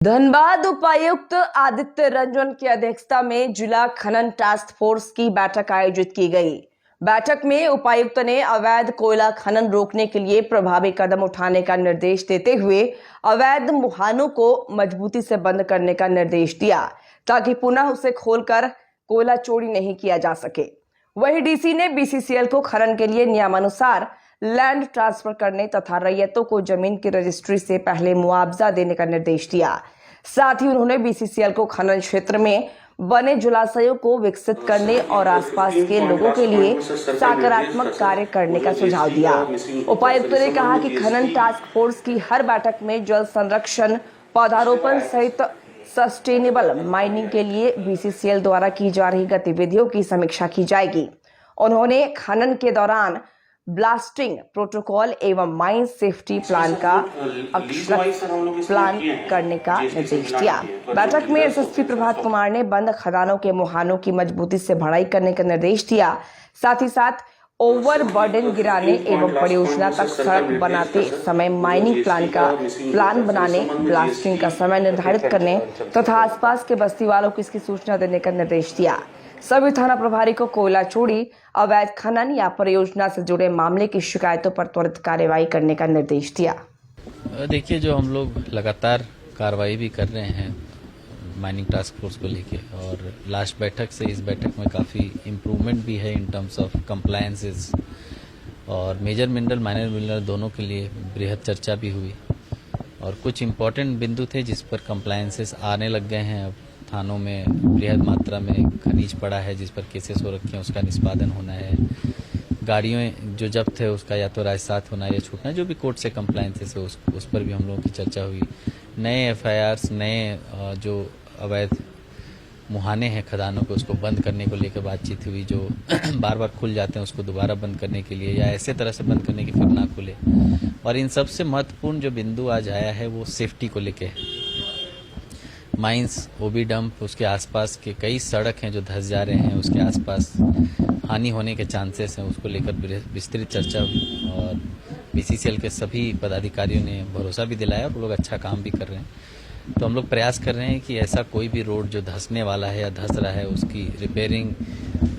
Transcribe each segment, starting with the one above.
धनबाद उपायुक्त आदित्य रंजन की अध्यक्षता में जिला खनन टास्क फोर्स की बैठक आयोजित की गई। बैठक में उपायुक्त ने अवैध कोयला खनन रोकने के लिए प्रभावी कदम उठाने का निर्देश देते हुए अवैध मुहानों को मजबूती से बंद करने का निर्देश दिया ताकि पुनः उसे खोलकर कोयला चोरी नहीं किया जा सके। वहीं डीसी ने बीसीसीएल को खनन के लिए नियमानुसार लैंड ट्रांसफर करने तथा रैयतों को जमीन की रजिस्ट्री से पहले मुआवजा देने का निर्देश दिया। साथ ही उन्होंने बीसीसीएल को खनन क्षेत्र में बने जलाशयों को विकसित करने और आसपास के लोगों के लिए सकारात्मक कार्य करने का सुझाव दिया। उपायुक्त ने कहा कि खनन टास्क फोर्स की हर बैठक में जल संरक्षण, पौधारोपण सहित सस्टेनेबल माइनिंग के लिए बीसीसीएल द्वारा की जा रही गतिविधियों की समीक्षा की जाएगी। उन्होंने खनन के दौरान ब्लास्टिंग प्रोटोकॉल एवं माइन सेफ्टी प्लान का अक्षर प्लान करने का निर्देश दिया। बैठक में एसएसपी प्रभात कुमार ने बंद खदानों के मुहानों की मजबूती से भराई करने का निर्देश दिया। साथ ही साथ ओवरबर्डन गिराने एवं परियोजना तक सड़क बनाते समय माइनिंग प्लान बनाने, ब्लास्टिंग का समय निर्धारित करने तथा आसपास के बस्ती वालों को इसकी सूचना देने का निर्देश दिया। सभी थाना प्रभारी को कोयला चोरी, अवैध खनन या परियोजना से जुड़े मामले की शिकायतों पर त्वरित कार्रवाई करने का निर्देश दिया। देखिए, जो हम लोग लगातार कार्रवाई भी कर रहे हैं माइनिंग टास्क फोर्स को लेके, और लास्ट बैठक से इस बैठक में काफ़ी इम्प्रूवमेंट भी है इन टर्म्स ऑफ कंप्लायंसेस, और मेजर मिनरल माइनर मिनरल दोनों के लिए बृहद चर्चा भी हुई और कुछ इम्पोर्टेंट बिंदु थे जिस पर कंप्लायंसेस आने लग गए हैं। अब थानों में बृहद मात्रा में खनिज पड़ा है जिस पर केसेस हो रखे हैं, उसका निष्पादन होना है। गाड़ियों जो जब्त है उसका या तो राजसात होना है या छूटना, जो भी कोर्ट से कंप्लायंसेस है उस पर भी हम लोगों की चर्चा हुई। नए एफआईआर्स, नए जो अवैध मुहाने हैं खदानों को, उसको बंद करने को लेकर बातचीत हुई। जो बार बार खुल जाते हैं उसको दोबारा बंद करने के लिए या ऐसे तरह से बंद करने की फिर ना खुले। और इन सबसे महत्वपूर्ण जो बिंदु आज आया है वो सेफ्टी को लेकर है। माइंस, ओबी डंप, उसके आसपास के कई सड़क हैं जो धंस जा रहे हैं, उसके आसपास हानि होने के चांसेस हैं, उसको लेकर विस्तृत चर्चा हुई। और बीसीसीएल के सभी पदाधिकारियों ने भरोसा भी दिलाया और वो लोग अच्छा काम भी कर रहे हैं। तो हम लोग प्रयास कर रहे हैं कि ऐसा कोई भी रोड जो धंसने वाला है या धंस रहा है उसकी रिपेयरिंग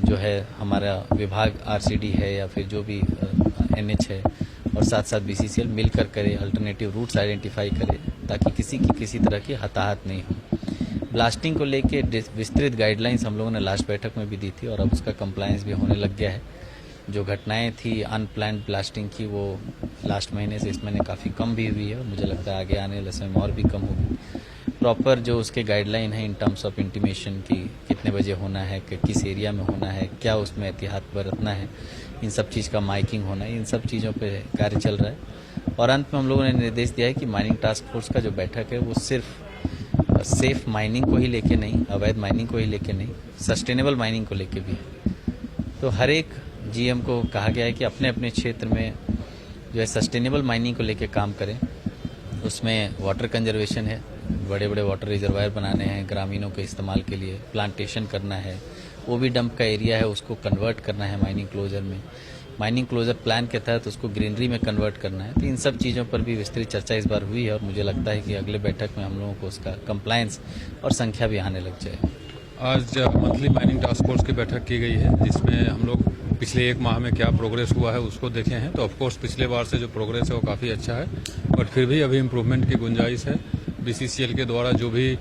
जो है हमारा विभाग आरसीडी है या फिर जो भी एनएच है और साथ साथ बीसीसीएल मिलकर करे, अल्टरनेटिव रूट्स आइडेंटिफाई करे ताकि किसी की किसी तरह की हताहत नहीं हो। ब्लास्टिंग को लेके विस्तृत गाइडलाइंस हम लोगों ने लास्ट बैठक में भी दी थी और अब उसका कंप्लायंस भी होने लग गया है। जो घटनाएं थी अनप्लान्ड ब्लास्टिंग की वो लास्ट महीने से इस महीने काफ़ी कम भी हुई है और मुझे लगता है आगे आने वाले समय में और भी कम होगी। प्रॉपर जो उसके गाइडलाइन है इन टर्म्स ऑफ इंटीमेशन की कितने बजे होना है, किस एरिया में होना है, क्या उसमें एहतियात बरतना है, इन सब चीज़ का माइकिंग होना है, इन सब चीज़ों पे कार्य चल रहा है। और अंत में हम लोगों ने निर्देश दिया है कि माइनिंग टास्क फोर्स का जो बैठक है वो सिर्फ सेफ माइनिंग को ही लेके नहीं, अवैध माइनिंग को ही लेके नहीं, सस्टेनेबल माइनिंग को लेके भी है। तो हर एक जीएम को कहा गया है कि अपने अपने क्षेत्र में जो है सस्टेनेबल माइनिंग को लेके काम करें। उसमें वाटर कंजर्वेशन है, बड़े बड़े वाटर रिजर्वायर बनाने हैं ग्रामीणों के इस्तेमाल के लिए, प्लांटेशन करना है, वो भी डंप का एरिया है उसको कन्वर्ट करना है माइनिंग क्लोजर में, माइनिंग क्लोजर प्लान के तहत उसको ग्रीनरी में कन्वर्ट करना है। तो इन सब चीज़ों पर भी विस्तृत चर्चा इस बार हुई है और मुझे लगता है कि अगले बैठक में हम लोगों को उसका कंप्लायंस और संख्या भी आने लग जाए। आज मंथली माइनिंग टास्क फोर्स की बैठक की गई है जिसमें हम लोग पिछले एक माह में क्या प्रोग्रेस हुआ है उसको देखे हैं। तो ऑफकोर्स पिछले बार से जो प्रोग्रेस है वो काफ़ी अच्छा है, बट फिर भी अभी इम्प्रूवमेंट की गुंजाइश है। बीसीसीएल के द्वारा जो भी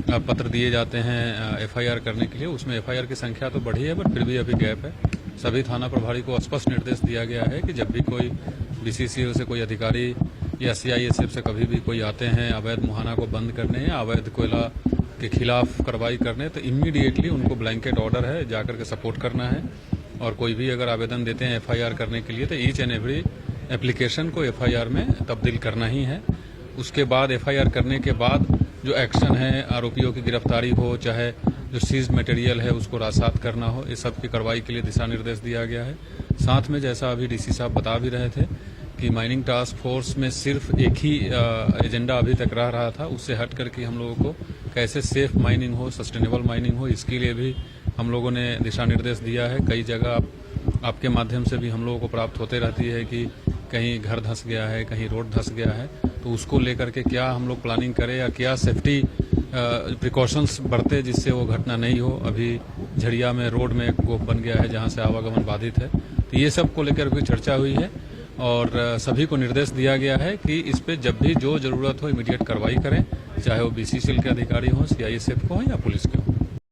पत्र दिए जाते हैं एफआईआर करने के लिए, उसमें एफआईआर की संख्या तो बढ़ी है बट फिर भी अभी गैप है। सभी थाना प्रभारी को स्पष्ट निर्देश दिया गया है कि जब भी कोई बीसीसीएल से कोई अधिकारी या सीआईएसएफ से कभी भी कोई आते हैं अवैध मुहाना को बंद करने या अवैध कोयला के खिलाफ कार्रवाई करने, तो इमीडिएटली उनको ब्लैंकेट ऑर्डर है जाकर के सपोर्ट करना है। और कोई भी अगर आवेदन देते हैं एफआईआर करने के लिए तो ईच एंड एवरी एप्लीकेशन को एफआईआर में तब्दील करना ही है। उसके बाद एफआईआर करने के बाद जो एक्शन है, आरोपियों की गिरफ्तारी हो, चाहे जो सीज मटेरियल है उसको रासात करना हो, इस सब की कार्रवाई के लिए दिशा निर्देश दिया गया है। साथ में जैसा अभी डीसी साहब बता भी रहे थे कि माइनिंग टास्क फोर्स में सिर्फ एक ही एजेंडा अभी तक रह रहा था, उससे हट करके हम लोगों को कैसे सेफ माइनिंग हो, सस्टेनेबल माइनिंग हो, इसके लिए भी हम लोगों ने दिशा निर्देश दिया है। कई जगह आपके माध्यम से भी हम लोगों को प्राप्त होते रहती है कि कहीं घर धंस गया है, कहीं रोड धंस गया है, तो उसको लेकर के क्या हम लोग प्लानिंग करें या क्या सेफ्टी प्रिकॉशंस बरते जिससे वो घटना नहीं हो। अभी झड़िया में रोड में एक गोप बन गया है जहाँ से आवागमन बाधित है, तो ये सब को लेकर भी चर्चा हुई है और सभी को निर्देश दिया गया है कि इस पे जब भी जो जरूरत हो इमीडिएट कार्रवाई करें, चाहे वो बीसीसीएल के अधिकारी हों, सीआईएसएफ को हो या पुलिस के हों।